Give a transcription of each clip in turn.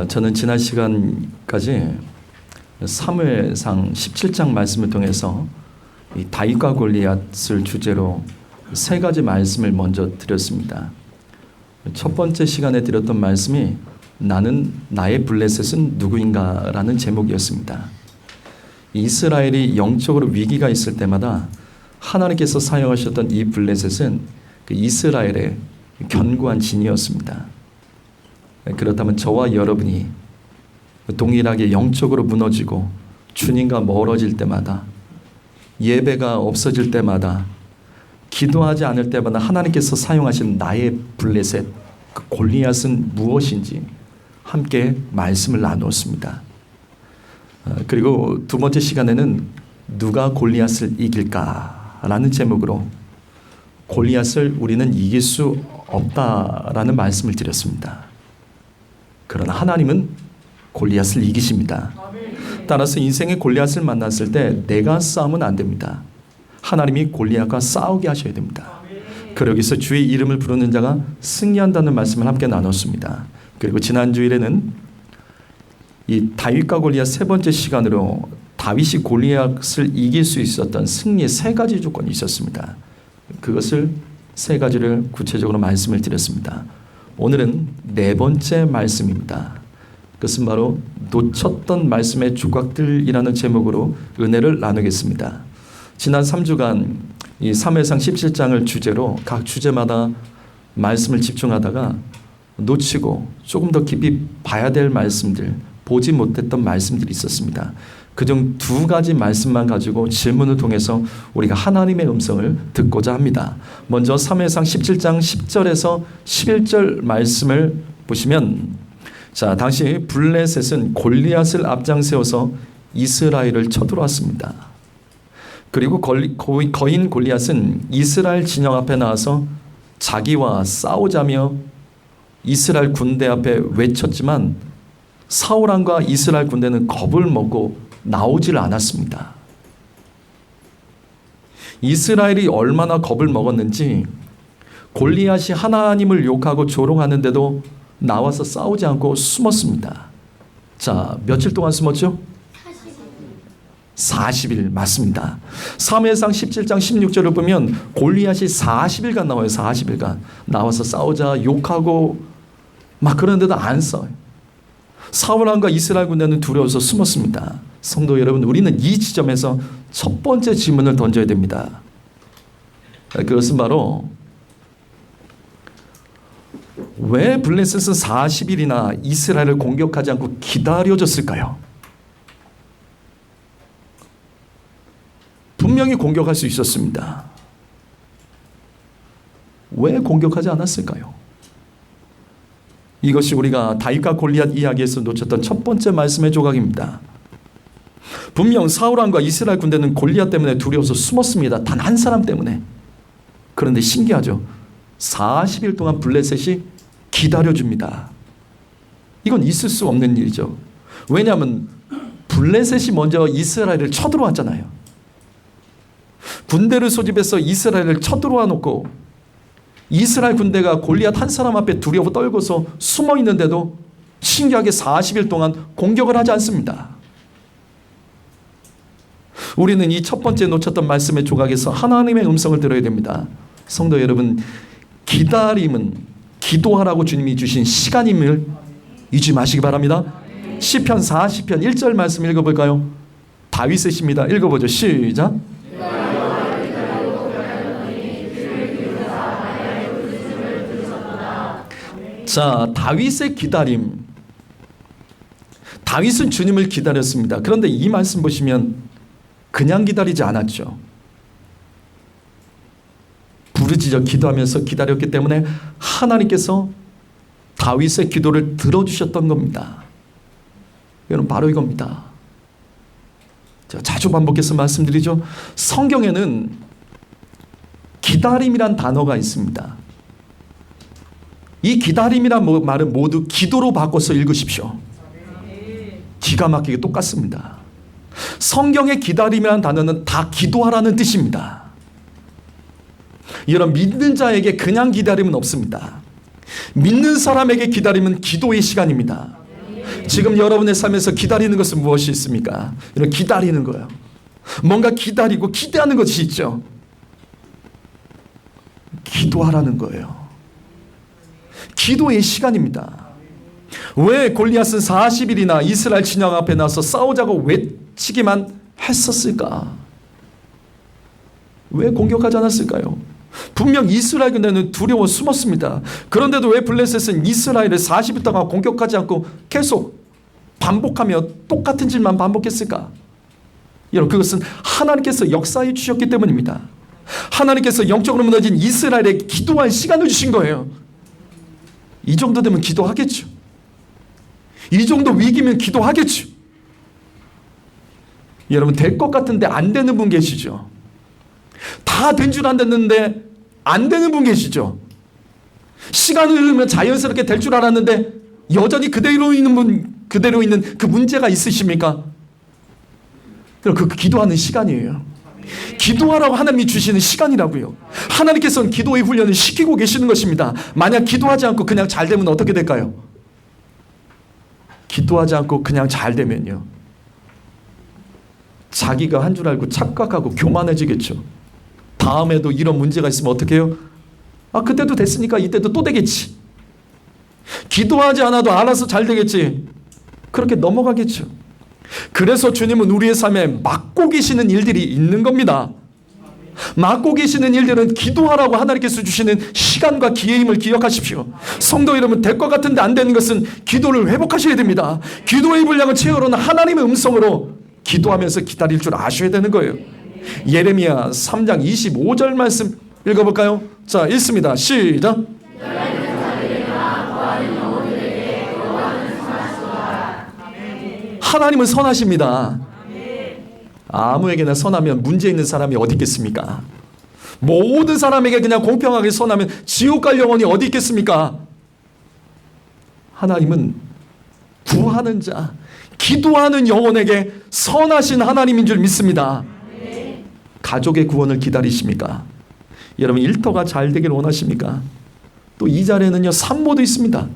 저는 지난 시간까지 사무엘상 17장 말씀을 통해서 이 다윗과 골리앗을 주제로 세 가지 말씀을 먼저 드렸습니다. 첫 번째 시간에 드렸던 말씀이 나는 나의 블레셋은 누구인가 라는 제목이었습니다. 이스라엘이 영적으로 위기가 있을 때마다 하나님께서 사용하셨던 이 블레셋은 그 이스라엘의 견고한 진이었습니다. 그렇다면 저와 여러분이 동일하게 영적으로 무너지고 주님과 멀어질 때마다, 예배가 없어질 때마다, 기도하지 않을 때마다 하나님께서 사용하신 나의 블레셋, 그 골리앗은 무엇인지 함께 말씀을 나누었습니다. 그리고 두 번째 시간에는 누가 골리앗을 이길까라는 제목으로 골리앗을 우리는 이길 수 없다라는 말씀을 드렸습니다. 그러나 하나님은 골리앗을 이기십니다. 따라서 인생의 골리앗을 만났을 때 내가 싸우면 안 됩니다. 하나님이 골리앗과 싸우게 하셔야 됩니다. 그러기 위해서 주의 이름을 부르는 자가 승리한다는 말씀을 함께 나눴습니다. 그리고 지난 주일에는 이 다윗과 골리앗 세 번째 시간으로 다윗이 골리앗을 이길 수 있었던 승리의 세 가지 조건이 있었습니다. 그것을 세 가지를 구체적으로 말씀을 드렸습니다. 오늘은 네 번째 말씀입니다. 그것은 바로 놓쳤던 말씀의 조각들이라는 제목으로 은혜를 나누겠습니다. 지난 3주간 이 사무엘상 17장을 주제로 각 주제마다 말씀을 집중하다가 놓치고 조금 더 깊이 봐야 될 말씀들, 보지 못했던 말씀들이 있었습니다. 그중 두 가지 말씀만 가지고 질문을 통해서 우리가 하나님의 음성을 듣고자 합니다. 먼저 사무엘상 17장 10절에서 11절 말씀을 보시면, 자, 당시 블레셋은 골리앗을 앞장세워서 이스라엘을 쳐들어왔습니다. 그리고 거인 골리앗은 이스라엘 진영 앞에 나와서 자기와 싸우자며 이스라엘 군대 앞에 외쳤지만 사울 왕과 이스라엘 군대는 겁을 먹고 나오질 않았습니다. 이스라엘이 얼마나 겁을 먹었는지 골리앗이 하나님을 욕하고 조롱하는데도 나와서 싸우지 않고 숨었습니다. 자, 며칠 동안 숨었죠? 40일 맞습니다. 사무엘상 17장 16절을 보면 골리앗이 40일간 나와요. 40일간 나와서 싸우자 욕하고 막 그러는데도 안 싸워요. 사울 왕과 이스라엘 군대는 두려워서 숨었습니다. 성도 여러분, 우리는 이 지점에서 첫 번째 질문을 던져야 됩니다. 그것은 바로 왜 블레셋은 40일이나 이스라엘을 공격하지 않고 기다려줬을까요? 분명히 공격할 수 있었습니다. 왜 공격하지 않았을까요? 이것이 우리가 다윗과 골리앗 이야기에서 놓쳤던 첫 번째 말씀의 조각입니다. 분명 사울 왕과 이스라엘 군대는 골리앗 때문에 두려워서 숨었습니다. 단 한 사람 때문에. 그런데 신기하죠. 40일 동안 블레셋이 기다려줍니다. 이건 있을 수 없는 일이죠. 왜냐하면 블레셋이 먼저 이스라엘을 쳐들어왔잖아요. 군대를 소집해서 이스라엘을 쳐들어와 놓고 이스라엘 군대가 골리앗 한 사람 앞에 두려워 떨고서 숨어 있는데도 신기하게 40일 동안 공격을 하지 않습니다. 우리는 이 첫 번째 놓쳤던 말씀의 조각에서 하나님의 음성을 들어야 됩니다. 성도 여러분, 기다림은 기도하라고 주님이 주신 시간임을 잊지 마시기 바랍니다. 시편 40편 1절 말씀 읽어볼까요? 다윗의 시입니다. 읽어보죠. 시작. 자, 다윗의 기다림. 다윗은 주님을 기다렸습니다. 그런데 이 말씀 보시면 그냥 기다리지 않았죠. 부르짖어 기도하면서 기다렸기 때문에 하나님께서 다윗의 기도를 들어주셨던 겁니다. 여러분, 바로 이겁니다. 제가 자주 반복해서 말씀드리죠. 성경에는 기다림이란 단어가 있습니다. 이 기다림이란 말은 모두 기도로 바꿔서 읽으십시오. 기가 막히게 똑같습니다. 성경의 기다림이라는 단어는 다 기도하라는 뜻입니다. 여러분, 믿는 자에게 그냥 기다림은 없습니다. 믿는 사람에게 기다림은 기도의 시간입니다. 지금 여러분의 삶에서 기다리는 것은 무엇이 있습니까? 이런 기다리는 거예요. 뭔가 기다리고 기대하는 것이 있죠. 기도하라는 거예요. 기도의 시간입니다. 왜 골리앗은 40일이나 이스라엘 진영 앞에 나서 싸우자고 외치기만 했었을까? 왜 공격하지 않았을까요? 분명 이스라엘 군대는 두려워 숨었습니다. 그런데도 왜 블레셋은 이스라엘을 40일 동안 공격하지 않고 계속 반복하며 똑같은 짓만 반복했을까? 여러분, 그것은 하나님께서 역사해 주셨기 때문입니다. 하나님께서 영적으로 무너진 이스라엘에 기도할 시간을 주신 거예요. 이 정도 되면 기도하겠죠. 이 정도 위기면 기도하겠죠. 여러분, 될 것 같은데 안 되는 분 계시죠? 다 된 줄 알았는데 안 되는 분 계시죠? 시간을 흐르면 자연스럽게 될 줄 알았는데 여전히 그대로 있는 그 문제가 있으십니까? 그 기도하는 시간이에요. 기도하라고 하나님이 주시는 시간이라고요. 하나님께서는 기도의 훈련을 시키고 계시는 것입니다. 만약 기도하지 않고 그냥 잘 되면 어떻게 될까요? 기도하지 않고 그냥 잘 되면요, 자기가 한 줄 알고 착각하고 교만해지겠죠. 다음에도 이런 문제가 있으면 어떻게 해요? 그때도 됐으니까 이때도 또 되겠지. 기도하지 않아도 알아서 잘 되겠지. 그렇게 넘어가겠죠. 그래서 주님은 우리의 삶에 맡고 계시는 일들이 있는 겁니다. 맡고 계시는 일들은 기도하라고 하나님께서 주시는 시간과 기회임을 기억하십시오. 성도 여러분, 될 것 같은데 안 되는 것은 기도를 회복하셔야 됩니다. 기도의 분량을 채우러는 하나님의 음성으로 기도하면서 기다릴 줄 아셔야 되는 거예요. 예레미야 3장 25절 말씀 읽어볼까요? 자, 읽습니다. 시작. 하나님은 선하십니다. 아무에게나 선하면 문제 있는 사람이 어디 있겠습니까? 모든 사람에게 그냥 공평하게 선하면 지옥 갈 영혼이 어디 있겠습니까? 하나님은 구하는 자, 기도하는 영혼에게 선하신 하나님인 줄 믿습니다. 가족의 구원을 기다리십니까? 여러분, 일터가 잘 되길 원하십니까? 또 이 자리에는요, 산모도 있습니다.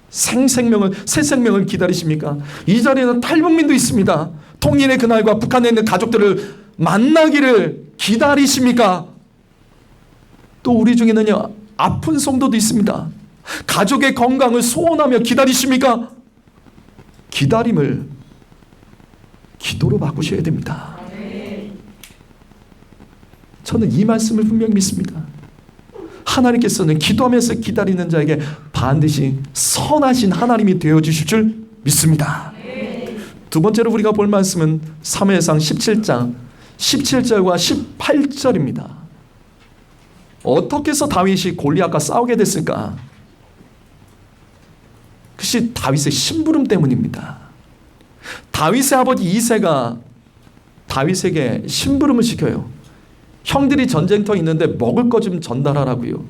새 생명을 기다리십니까? 이 자리에는 탈북민도 있습니다. 통일의 그날과 북한에 있는 가족들을 만나기를 기다리십니까? 또 우리 중에는요, 아픈 성도도 있습니다. 가족의 건강을 소원하며 기다리십니까? 기다림을 기도로 바꾸셔야 됩니다. 저는 이 말씀을 분명히 믿습니다. 하나님께서는 기도하면서 기다리는 자에게 반드시 선하신 하나님이 되어주실 줄 믿습니다. 두 번째로 우리가 볼 말씀은 사무엘상 17장 17절과 18절입니다. 어떻게 해서 다윗이 골리앗과 싸우게 됐을까? 그것이 다윗의 심부름 때문입니다. 다윗의 아버지 이새가 다윗에게 심부름을 시켜요. 형들이 전쟁터에 있는데 먹을 거 좀 전달하라고요.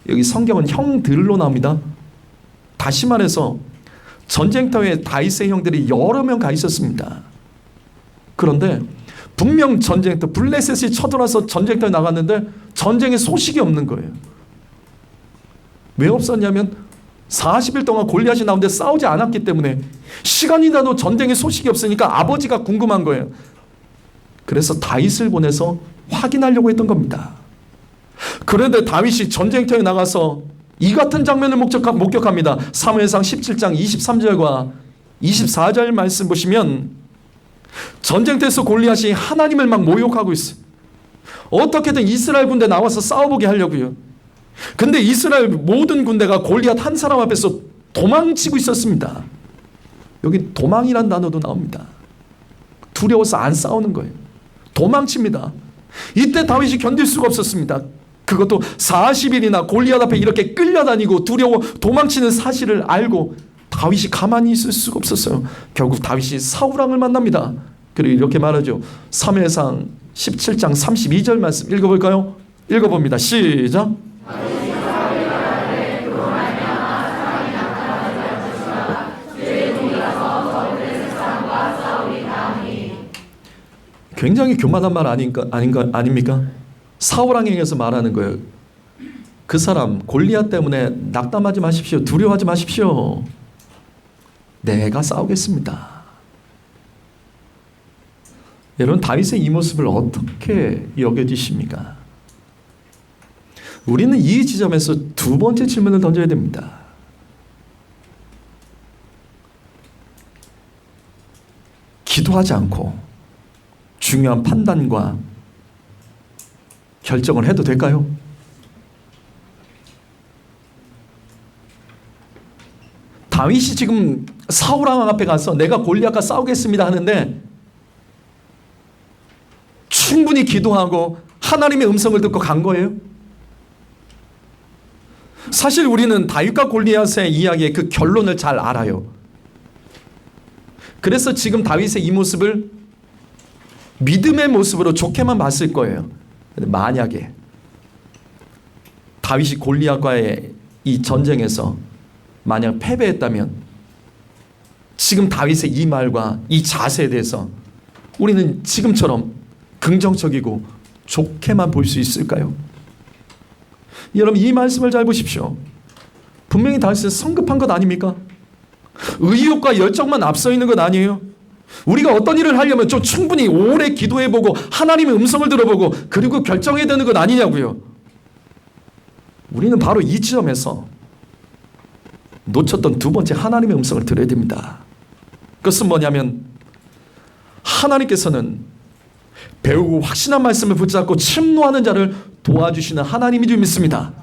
여기 성경은 형들로 나옵니다. 다시 말해서 전쟁터에 다윗의 형들이 여러 명 가 있었습니다. 그런데 분명 전쟁터, 블레셋이 쳐들어와서 전쟁터에 나갔는데 전쟁에 소식이 없는 거예요. 왜 없었냐면 40일 동안 골리앗이 나오는데 싸우지 않았기 때문에, 시간이 나도 전쟁에 소식이 없으니까 아버지가 궁금한 거예요. 그래서 다윗을 보내서 확인하려고 했던 겁니다. 그런데 다윗이 전쟁터에 나가서 이 같은 장면을 목격합니다. 사무엘상 17장 23절과 24절 말씀 보시면 전쟁터에서 골리앗이 하나님을 막 모욕하고 있어요. 어떻게든 이스라엘 군대 나와서 싸워보게 하려고요. 근데 이스라엘 모든 군대가 골리앗 한 사람 앞에서 도망치고 있었습니다. 여기 도망이란 단어도 나옵니다. 두려워서 안 싸우는 거예요. 도망칩니다. 이때 다윗이 견딜 수가 없었습니다. 그것도 40일이나 골리앗 앞에 이렇게 끌려다니고 두려워 도망치는 사실을 알고 다윗이 가만히 있을 수가 없었어요. 결국 다윗이 사울왕을 만납니다. 그리고 이렇게 말하죠. 사무엘상 17장 32절 말씀 읽어볼까요? 읽어봅니다. 시작. 굉장히 교만한 말 아닙니까? 사울왕에게서 말하는 거예요. 그 사람 골리앗 때문에 낙담하지 마십시오. 두려워하지 마십시오. 내가 싸우겠습니다. 여러분, 다윗의 이 모습을 어떻게 여겨지십니까? 우리는 이 지점에서 두 번째 질문을 던져야 됩니다. 기도하지 않고 중요한 판단과 결정을 해도 될까요? 다윗이 지금 사울 왕 앞에 가서 내가 골리앗과 싸우겠습니다 하는데 충분히 기도하고 하나님의 음성을 듣고 간 거예요? 사실 우리는 다윗과 골리앗의 이야기의 그 결론을 잘 알아요. 그래서 지금 다윗의 이 모습을 믿음의 모습으로 좋게만 봤을 거예요. 만약에 다윗이 골리앗과의 이 전쟁에서 만약 패배했다면 지금 다윗의 이 말과 이 자세에 대해서 우리는 지금처럼 긍정적이고 좋게만 볼 수 있을까요? 여러분, 이 말씀을 잘 보십시오. 분명히 다윗은 성급한 것 아닙니까? 의욕과 열정만 앞서 있는 것 아니에요? 우리가 어떤 일을 하려면 좀 충분히 오래 기도해보고 하나님의 음성을 들어보고 그리고 결정해야 되는 것 아니냐고요. 우리는 바로 이 지점에서 놓쳤던 두 번째 하나님의 음성을 들어야 됩니다. 그것은 뭐냐면 하나님께서는 배우고 확신한 말씀을 붙잡고 침노하는 자를 도와주시는 하나님인 줄 믿습니다.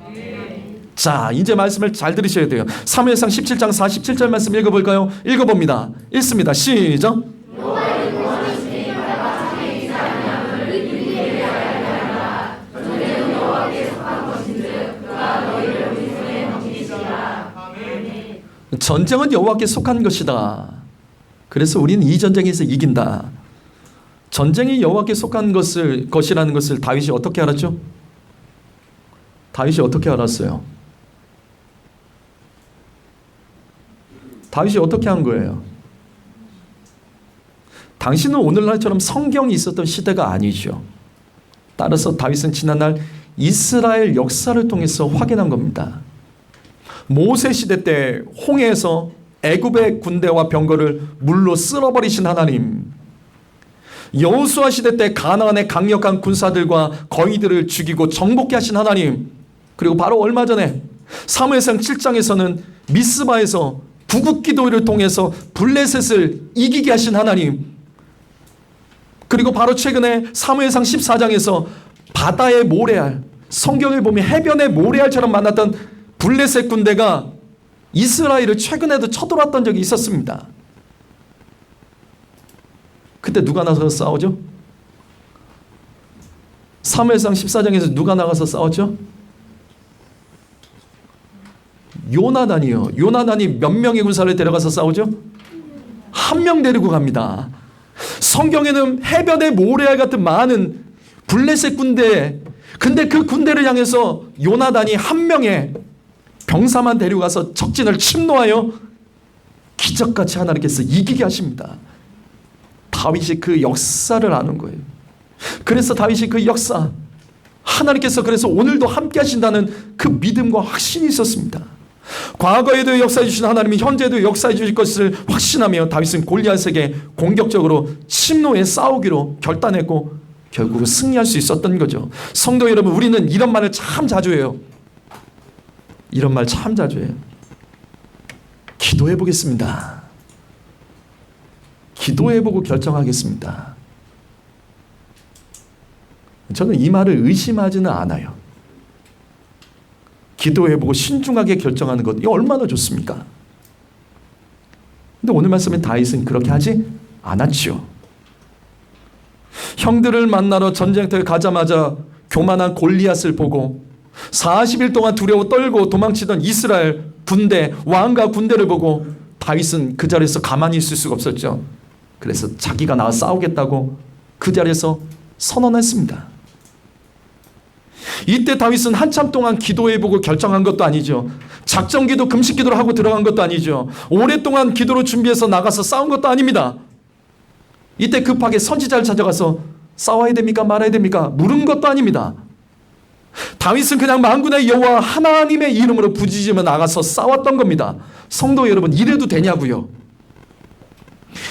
자, 이제 말씀을 잘 들으셔야 돼요. 사무엘상 17장 47절 말씀 읽어볼까요? 읽어봅니다. 읽습니다. 시작. 전쟁은 여호와께 속한 것이다. 그래서 우리는 이 전쟁에서 이긴다. 전쟁이 여호와께 속한 것이라는 것을 다윗이 어떻게 알았죠? 다윗이 어떻게 알았어요? 다윗이 어떻게 한 거예요? 당신은 오늘날처럼 성경이 있었던 시대가 아니죠. 따라서 다윗은 지난날 이스라엘 역사를 통해서 확인한 겁니다. 모세 시대 때 홍해에서 애굽의 군대와 병거를 물로 쓸어버리신 하나님, 여호수아 시대 때 가나안의 강력한 군사들과 거인들을 죽이고 정복케 하신 하나님, 그리고 바로 얼마 전에 사무엘상 7장에서는 미스바에서 구국기도를 통해서 블레셋을 이기게 하신 하나님, 그리고 바로 최근에 사무엘상 14장에서 바다의 모래알, 성경을 보면 해변의 모래알처럼 만났던 블레셋 군대가 이스라엘을 최근에도 쳐들어왔던 적이 있었습니다. 그때 누가 나서서 싸우죠? 사무엘상 14장에서 누가 나가서 싸웠죠? 요나단이요. 요나단이 몇 명의 군사를 데려가서 싸우죠? 한 명 데리고 갑니다. 성경에는 해변의 모래알 같은 많은 블레셋 군대, 근데 그 군대를 향해서 요나단이 한 명의 병사만 데려가서 적진을 침노하여 기적같이 하나님께서 이기게 하십니다. 다윗이 그 역사를 아는 거예요. 그래서 다윗이 그 역사, 하나님께서 그래서 오늘도 함께 하신다는 그 믿음과 확신이 있었습니다. 과거에도 역사해 주신 하나님이 현재도 역사해 주실 것을 확신하며 다윗은 골리앗에게 공격적으로 침노해 싸우기로 결단했고 결국은 승리할 수 있었던 거죠. 성도 여러분, 우리는 이런 말을 참 자주 해요. 이런 말 참 자주 해요. 기도해 보겠습니다. 기도해 보고 결정하겠습니다. 저는 이 말을 의심하지는 않아요. 기도해 보고 신중하게 결정하는 것, 이거 얼마나 좋습니까? 근데 오늘 말씀에 다윗은 그렇게 하지 않았지요. 형들을 만나러 전쟁터에 가자마자 교만한 골리앗을 보고 40일 동안 두려워 떨고 도망치던 이스라엘 군대, 왕과 군대를 보고 다윗은 그 자리에서 가만히 있을 수가 없었죠. 그래서 자기가 나와 싸우겠다고 그 자리에서 선언했습니다. 이때 다윗은 한참 동안 기도해보고 결정한 것도 아니죠. 작전기도 금식기도를 하고 들어간 것도 아니죠. 오랫동안 기도로 준비해서 나가서 싸운 것도 아닙니다. 이때 급하게 선지자를 찾아가서 싸워야 됩니까 말아야 됩니까 물은 것도 아닙니다. 다윗은 그냥 만군의 여호와 하나님의 이름으로 부르짖으며 나가서 싸웠던 겁니다. 성도 여러분, 이래도 되냐고요?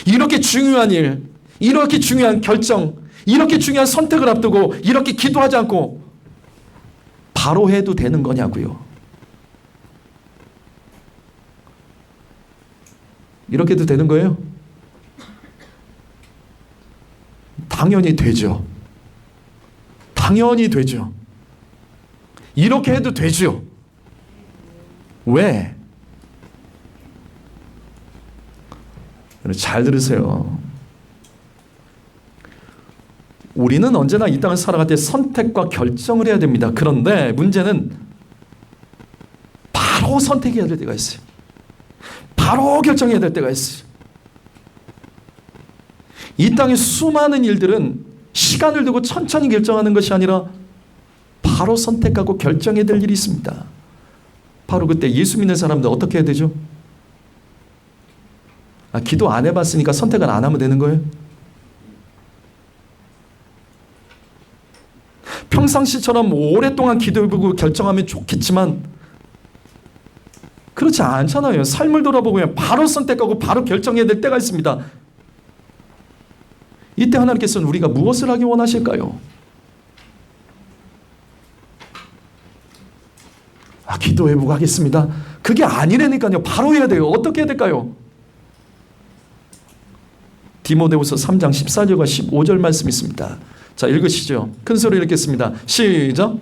이렇게 중요한 일, 이렇게 중요한 결정, 이렇게 중요한 선택을 앞두고 이렇게 기도하지 않고 바로 해도 되는 거냐고요. 이렇게 해도 되는 거예요? 당연히 되죠. 당연히 되죠. 이렇게 해도 되죠. 왜? 잘 들으세요. 우리는 언제나 이 땅을 살아갈 때 선택과 결정을 해야 됩니다. 그런데 문제는 바로 선택해야 될 때가 있어요. 바로 결정해야 될 때가 있어요. 이 땅의 수많은 일들은 시간을 두고 천천히 결정하는 것이 아니라 바로 선택하고 결정해야 될 일이 있습니다. 바로 그때 예수 믿는 사람들 어떻게 해야 되죠? 기도 안 해봤으니까 선택을 안 하면 되는 거예요? 평상시처럼 오랫동안 기도해보고 결정하면 좋겠지만 그렇지 않잖아요. 삶을 돌아보고 그냥 바로 선택하고 바로 결정해야 될 때가 있습니다. 이때 하나님께서는 우리가 무엇을 하기 원하실까요? 기도해보고 하겠습니다. 그게 아니라니까요. 바로 해야 돼요. 어떻게 해야 될까요? 디모데후서 3장 14절과 15절 말씀이 있습니다. 자, 읽으시죠. 큰 소리로 읽겠습니다. 시작.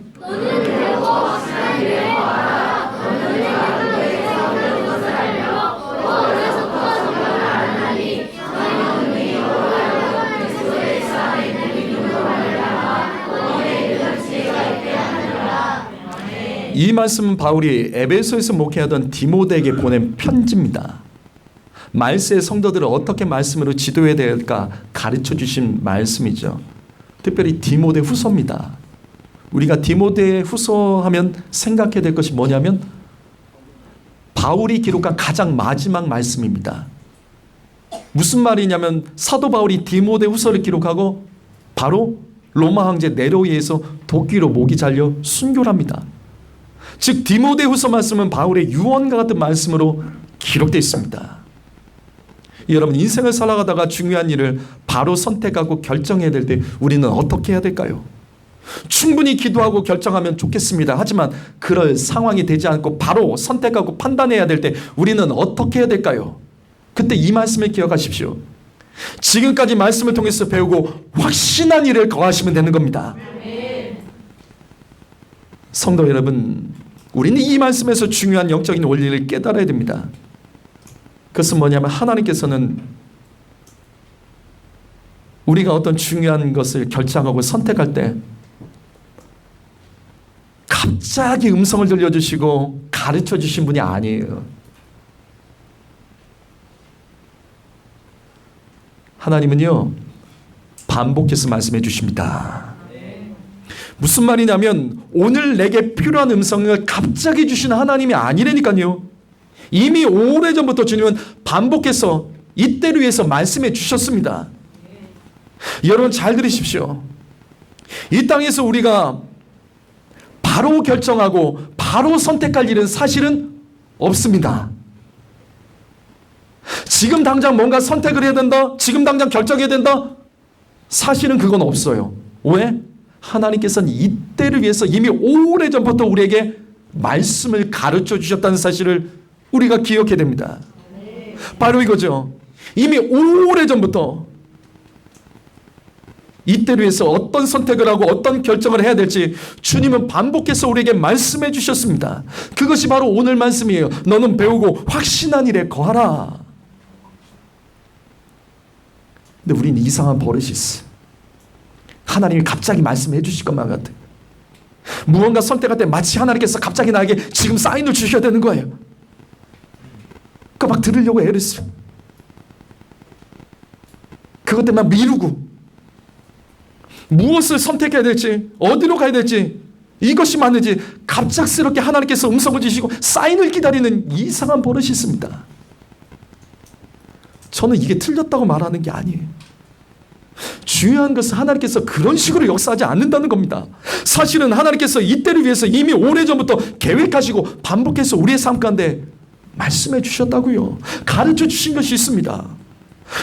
이 말씀은 바울이 에베소에서 목회하던 디모데에게 보낸 편지입니다. 말세의 성도들을 어떻게 말씀으로 지도해야 될까 가르쳐 주신 말씀이죠. 특별히 디모데 후서입니다. 우리가 디모데 후서 하면 생각해야 될 것이 뭐냐면 바울이 기록한 가장 마지막 말씀입니다. 무슨 말이냐면 사도 바울이 디모데 후서를 기록하고 바로 로마 황제 네로에 의해서 도끼로 목이 잘려 순교를 합니다. 즉 디모데 후서 말씀은 바울의 유언과 같은 말씀으로 기록되어 있습니다. 여러분, 인생을 살아가다가 중요한 일을 바로 선택하고 결정해야 될 때 우리는 어떻게 해야 될까요? 충분히 기도하고 결정하면 좋겠습니다. 하지만 그럴 상황이 되지 않고 바로 선택하고 판단해야 될 때 우리는 어떻게 해야 될까요? 그때 이 말씀을 기억하십시오. 지금까지 말씀을 통해서 배우고 확신한 일을 거하시면 되는 겁니다. 성도 여러분, 우리는 이 말씀에서 중요한 영적인 원리를 깨달아야 됩니다. 그것은 뭐냐면 하나님께서는 우리가 어떤 중요한 것을 결정하고 선택할 때 갑자기 음성을 들려주시고 가르쳐 주신 분이 아니에요. 하나님은요, 반복해서 말씀해 주십니다. 무슨 말이냐면 오늘 내게 필요한 음성을 갑자기 주시는 하나님이 아니라니까요. 이미 오래전부터 주님은 반복해서 이때를 위해서 말씀해 주셨습니다. 여러분 잘 들으십시오. 이 땅에서 우리가 바로 결정하고 바로 선택할 일은 사실은 없습니다. 지금 당장 뭔가 선택을 해야 된다, 지금 당장 결정해야 된다, 사실은 그건 없어요. 왜? 하나님께서는 이때를 위해서 이미 오래전부터 우리에게 말씀을 가르쳐 주셨다는 사실을 우리가 기억해야 됩니다. 바로 이거죠. 이미 오래전부터 이때를 위해서 어떤 선택을 하고 어떤 결정을 해야 될지 주님은 반복해서 우리에게 말씀해 주셨습니다. 그것이 바로 오늘 말씀이에요. 너는 배우고 확신한 일에 거하라. 근데 우리는 이상한 버릇이 있어. 하나님이 갑자기 말씀해 주실 것만 같아. 무언가 선택할 때 마치 하나님께서 갑자기 나에게 지금 사인을 주셔야 되는 거예요. 그러니까 막 들으려고 애를 써. 그것 때문에 미루고 무엇을 선택해야 될지, 어디로 가야 될지, 이것이 맞는지 갑작스럽게 하나님께서 음성을 주시고 사인을 기다리는 이상한 버릇이 있습니다. 저는 이게 틀렸다고 말하는 게 아니에요. 중요한 것은 하나님께서 그런 식으로 역사하지 않는다는 겁니다. 사실은 하나님께서 이때를 위해서 이미 오래전부터 계획하시고 반복해서 우리의 삶 가운데 말씀해 주셨다고요. 가르쳐 주신 것이 있습니다.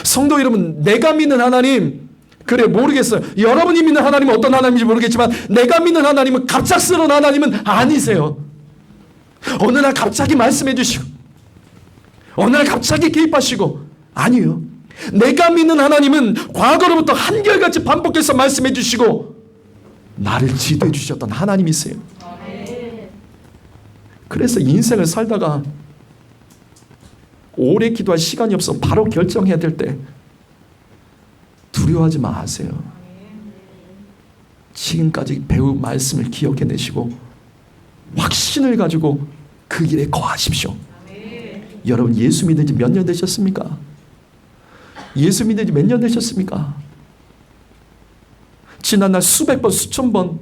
성도 여러분, 내가 믿는 하나님, 그래 모르겠어요. 여러분이 믿는 하나님은 어떤 하나님인지 모르겠지만 내가 믿는 하나님은 갑작스러운 하나님은 아니세요. 어느 날 갑자기 말씀해 주시고 어느 날 갑자기 개입하시고, 아니에요. 내가 믿는 하나님은 과거로부터 한결같이 반복해서 말씀해 주시고 나를 지도해 주셨던 하나님이세요. 그래서 인생을 살다가 오래 기도할 시간이 없어 바로 결정해야 될 때 두려워하지 마세요. 지금까지 배운 말씀을 기억해내시고 확신을 가지고 그 길에 거하십시오. 여러분, 예수 믿은 지 몇 년 되셨습니까? 예수 믿은 지 몇 년 되셨습니까? 지난날 수백 번, 수천 번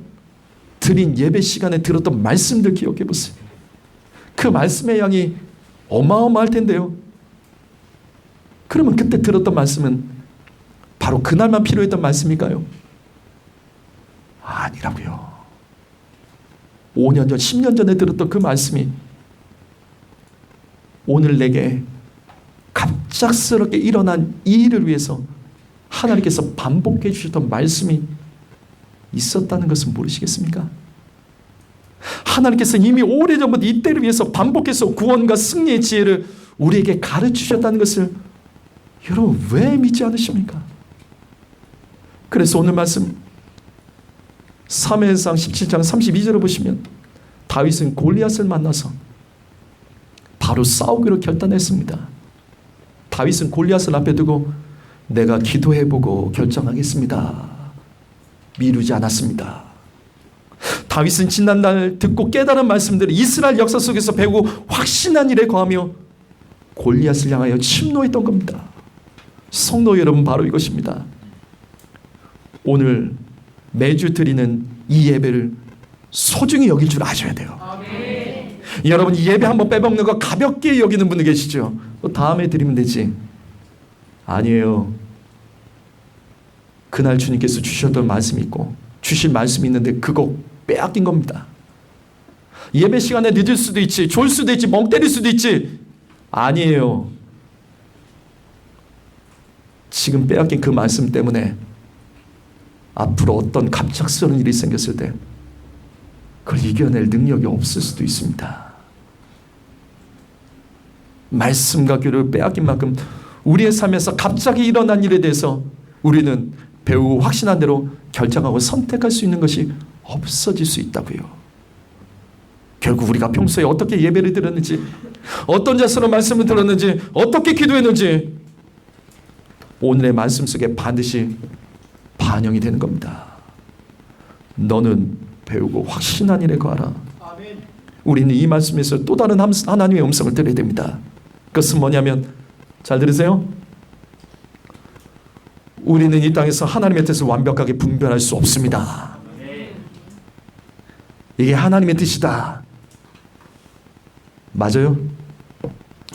드린 예배 시간에 들었던 말씀들 기억해 보세요. 그 말씀의 양이 어마어마할 텐데요. 그러면 그때 들었던 말씀은 바로 그날만 필요했던 말씀일까요? 아니라고요. 5년 전, 10년 전에 들었던 그 말씀이 오늘 내게 갑작스럽게 일어난 이 일을 위해서 하나님께서 반복해 주셨던 말씀이 있었다는 것은 모르시겠습니까? 하나님께서 이미 오래전부터 이때를 위해서 반복해서 구원과 승리의 지혜를 우리에게 가르치셨다는 것을 여러분 왜 믿지 않으십니까? 그래서 오늘 말씀 사무엘상 17장 32절을 보시면 다윗은 골리앗을 만나서 바로 싸우기로 결단했습니다. 다윗은 골리앗을 앞에 두고 내가 기도해보고 결정하겠습니다. 미루지 않았습니다. 다윗은 지난날 듣고 깨달은 말씀들을 이스라엘 역사 속에서 배우고 확신한 일에 거하며 골리앗을 향하여 침노했던 겁니다. 성도 여러분, 바로 이것입니다. 오늘 매주 드리는 이 예배를 소중히 여길 줄 아셔야 돼요. 아멘. 여러분, 이 예배 한번 빼먹는 거 가볍게 여기는 분들 계시죠? 다음에 드리면 되지. 아니에요. 그날 주님께서 주셨던 말씀이 있고 주신 말씀이 있는데 그거 빼앗긴 겁니다. 예배 시간에 늦을 수도 있지, 졸 수도 있지, 멍 때릴 수도 있지. 아니에요. 지금 빼앗긴 그 말씀 때문에 앞으로 어떤 갑작스러운 일이 생겼을 때 그걸 이겨낼 능력이 없을 수도 있습니다. 말씀과 교를 빼앗긴 만큼 우리의 삶에서 갑자기 일어난 일에 대해서 우리는 배우고 확신한 대로 결정하고 선택할 수 있는 것이 없어질 수 있다고요. 결국 우리가 평소에 어떻게 예배를 드렸는지, 어떤 자세로 말씀을 들었는지, 어떻게 기도했는지 오늘의 말씀 속에 반드시 반영이 되는 겁니다. 너는 배우고 확신한 일에 거하라. 우리는 이 말씀에서 또 다른 하나님의 음성을 들어야 됩니다. 그것은 뭐냐면, 잘 들으세요. 우리는 이 땅에서 하나님의 뜻을 완벽하게 분별할 수 없습니다. 이게 하나님의 뜻이다. 맞아요?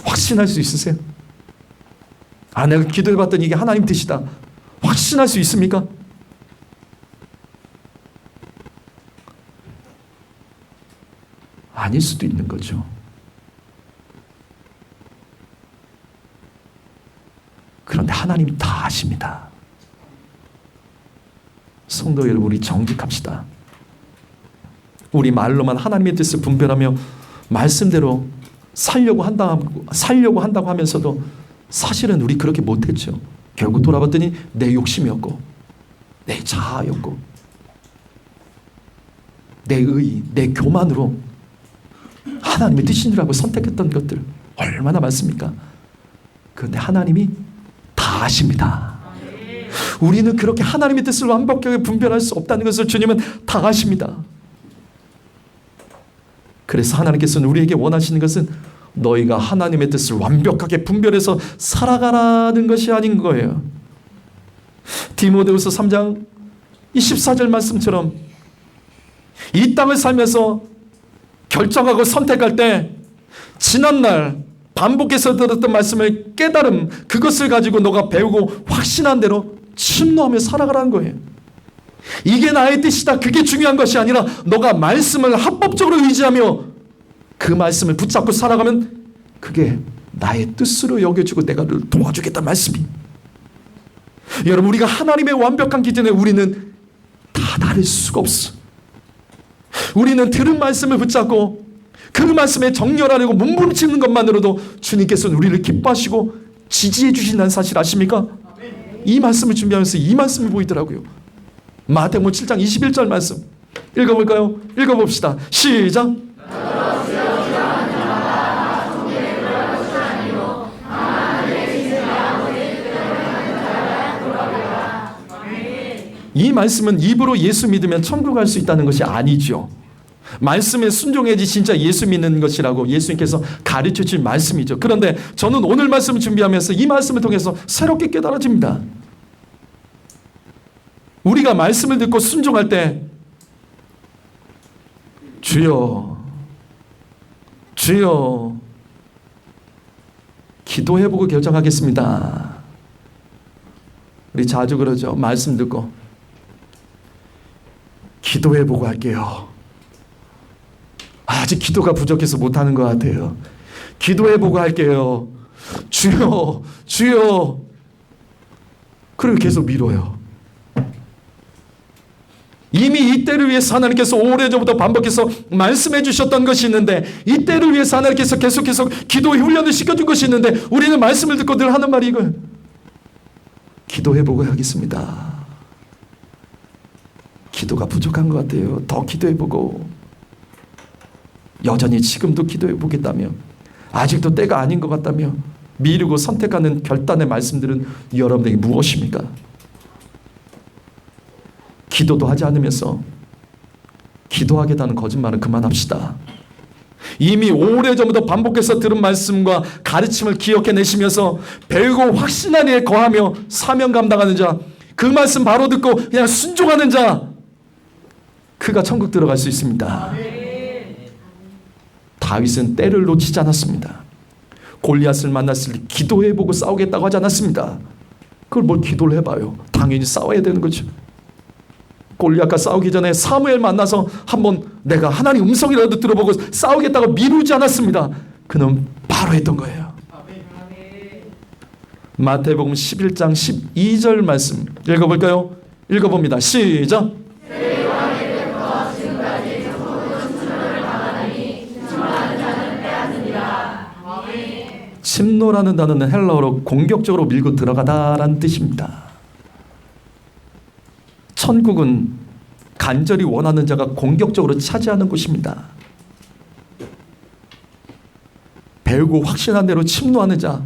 확신할 수 있으세요? 아, 내가 기도해봤더니 이게 하나님 뜻이다. 확신할 수 있습니까? 아닐 수도 있는 거죠. 그런데 하나님 다 아십니다. 성도 여러분, 우리 정직합시다. 우리 말로만 하나님의 뜻을 분별하며 말씀대로 살려고 한다고 하면서도 사실은 우리 그렇게 못했죠. 결국 돌아봤더니 내 욕심이었고 내 자아였고 내 의, 내 교만으로 하나님의 뜻인 줄 알고 선택했던 것들 얼마나 많습니까? 그런데 하나님이 다 아십니다. 우리는 그렇게 하나님의 뜻을 완벽하게 분별할 수 없다는 것을 주님은 다 아십니다. 그래서 하나님께서는 우리에게 원하시는 것은 너희가 하나님의 뜻을 완벽하게 분별해서 살아가라는 것이 아닌 거예요. 디모데후서 3장 24절 말씀처럼 이 땅을 살면서 결정하고 선택할 때 지난날 반복해서 들었던 말씀을 깨달음, 그것을 가지고 너가 배우고 확신한 대로 침노하며 살아가라는 거예요. 이게 나의 뜻이다, 그게 중요한 것이 아니라 너가 말씀을 합법적으로 의지하며 그 말씀을 붙잡고 살아가면 그게 나의 뜻으로 여겨지고 내가 늘 도와주겠다는 말씀이 여러분, 우리가 하나님의 완벽한 기준에 우리는 다 다를 수가 없어. 우리는 들은 말씀을 붙잡고 그 말씀에 정렬하려고 몸부림치는 것만으로도 주님께서는 우리를 기뻐하시고 지지해 주신다는 사실 아십니까? 이 말씀을 준비하면서 이 말씀이 보이더라고요. 마태복음 7장 21절 말씀 읽어볼까요? 읽어봅시다. 시작. 이 말씀은 입으로 예수 믿으면 천국 갈 수 있다는 것이 아니죠. 말씀에 순종해야지 진짜 예수 믿는 것이라고 예수님께서 가르쳐 주신 말씀이죠. 그런데 저는 오늘 말씀을 준비하면서 이 말씀을 통해서 새롭게 깨달아집니다. 우리가 말씀을 듣고 순종할 때 주여 주여 기도해보고 결정하겠습니다. 우리 자주 그러죠. 말씀 듣고 기도해보고 할게요. 아직 기도가 부족해서 못하는 것 같아요. 기도해보고 할게요. 주여 주여. 그리고 계속 미뤄요. 이미 이때를 위해서 하나님께서 오래전부터 반복해서 말씀해 주셨던 것이 있는데, 이때를 위해서 하나님께서 계속해서 기도의 훈련을 시켜준 것이 있는데, 우리는 말씀을 듣고 늘 하는 말이 이거예요. 기도해보고 하겠습니다. 기도가 부족한 것 같아요. 더 기도해보고. 여전히 지금도 기도해보겠다며, 아직도 때가 아닌 것 같다며 미루고 선택하는 결단의 말씀들은 여러분에게 무엇입니까? 기도도 하지 않으면서 기도하겠다는 거짓말은 그만합시다. 이미 오래전부터 반복해서 들은 말씀과 가르침을 기억해내시면서 배우고 확신한 일에 거하며 사명 감당하는 자, 그 말씀 바로 듣고 그냥 순종하는 자, 그가 천국 들어갈 수 있습니다. 다윗은 때를 놓치지 않았습니다. 골리앗을 만났을 때 기도해보고 싸우겠다고 하지 않았습니다. 그걸 뭘 기도를 해봐요. 당연히 싸워야 되는 거죠. 골리앗과 싸우기 전에 사무엘 만나서 한번 내가 하나님 음성이라도 들어보고 싸우겠다고 미루지 않았습니다. 그는 바로 했던 거예요. 마태복음 11장 12절 말씀 읽어볼까요? 읽어봅니다. 시작. 침노라는 단어는 헬라어로 공격적으로 밀고 들어가다라는 뜻입니다. 천국은 간절히 원하는 자가 공격적으로 차지하는 곳입니다. 배우고 확신한 대로 침노하는 자,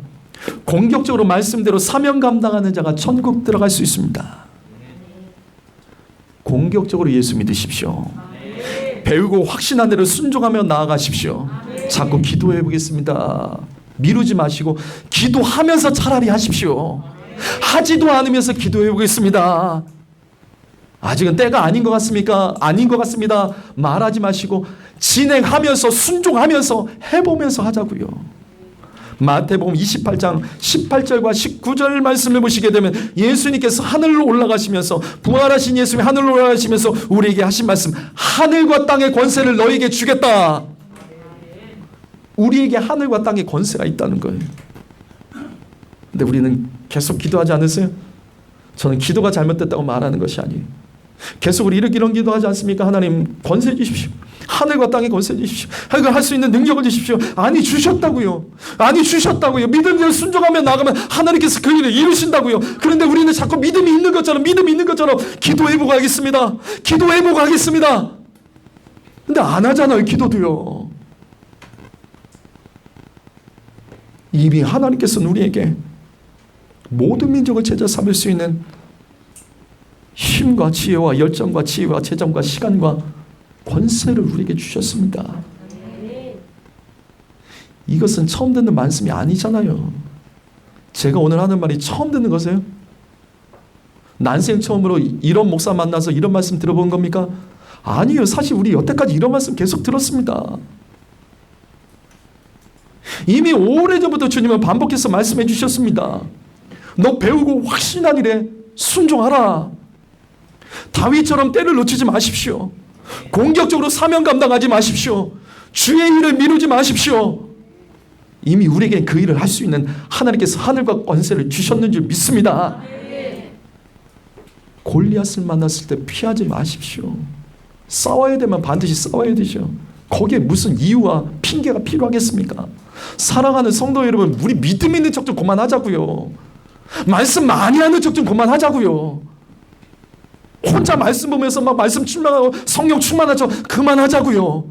공격적으로 말씀대로 사명 감당하는 자가 천국 들어갈 수 있습니다. 공격적으로 예수 믿으십시오. 배우고 확신한 대로 순종하며 나아가십시오. 자꾸 기도해 보겠습니다. 미루지 마시고 기도하면서 차라리 하십시오. 하지도 않으면서 기도해 보겠습니다. 아직은 때가 아닌 것 같습니까? 아닌 것 같습니다. 말하지 마시고 진행하면서 순종하면서 해보면서 하자고요. 마태복음 28장 18절과 19절 말씀을 보시게 되면 예수님께서 하늘로 올라가시면서, 부활하신 예수님이 하늘로 올라가시면서 우리에게 하신 말씀, 하늘과 땅의 권세를 너에게 주겠다. 우리에게 하늘과 땅의 권세가 있다는 거예요. 근데 우리는 계속 기도하지 않으세요? 저는 기도가 잘못됐다고 말하는 것이 아니에요. 계속 우리 이런 기도하지 않습니까? 하나님 권세 주십시오. 하늘과 땅에 권세 주십시오. 이걸 할 수 있는 능력을 주십시오. 아니 주셨다고요. 아니 주셨다고요. 믿음대로 순종하며 나가면 하나님께서 그 일을 이루신다고요. 그런데 우리는 자꾸 믿음이 있는 것처럼 기도해보고 하겠습니다. 기도해보고 하겠습니다. 근데 안 하잖아요. 기도도요. 이미 하나님께서는 우리에게 모든 민족을 제자 삼을 수 있는 힘과 지혜와 열정과 지혜와 재정과 시간과 권세를 우리에게 주셨습니다. 이것은 처음 듣는 말씀이 아니잖아요. 제가 오늘 하는 말이 처음 듣는 거세요? 난생 처음으로 이런 목사 만나서 이런 말씀 들어본 겁니까? 아니에요. 사실 우리 여태까지 이런 말씀 계속 들었습니다. 이미 오래전부터 주님은 반복해서 말씀해 주셨습니다. 너 배우고 확신한 일에 순종하라. 다윗처럼 때를 놓치지 마십시오. 공격적으로 사명 감당하지 마십시오. 주의 일을 미루지 마십시오. 이미 우리에게 그 일을 할 수 있는 하나님께서 하늘과 권세를 주셨는 줄 믿습니다. 골리앗을 만났을 때 피하지 마십시오. 싸워야 되면 반드시 싸워야 되죠. 거기에 무슨 이유와 핑계가 필요하겠습니까? 사랑하는 성도 여러분, 우리 믿음 있는 척 좀 그만하자고요. 말씀 많이 하는 척 좀 그만하자고요. 혼자 말씀 보면서 막 말씀 충만하고 성령 충만한 척 그만하자고요.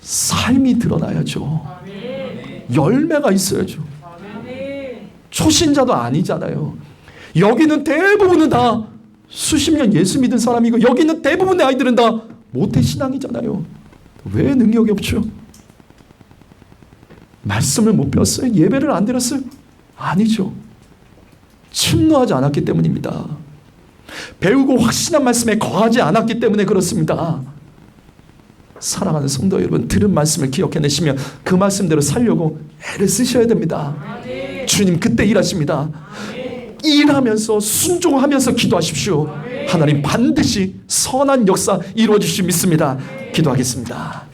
삶이 드러나야죠. 열매가 있어야죠. 초신자도 아니잖아요. 여기는 대부분은 다 수십 년 예수 믿은 사람이고, 여기는 대부분의 아이들은 다 모태신앙이잖아요. 왜 능력이 없죠? 말씀을 못 배웠어요? 예배를 안 드렸어요? 아니죠. 침노하지 않았기 때문입니다. 배우고 확신한 말씀에 거하지 않았기 때문에 그렇습니다. 사랑하는 성도 여러분, 들은 말씀을 기억해내시며 그 말씀대로 살려고 애를 쓰셔야 됩니다. 주님 그때 일하십니다. 일하면서 순종하면서 기도하십시오. 하나님 반드시 선한 역사 이루어 주실 줄 믿습니다. 기도하겠습니다.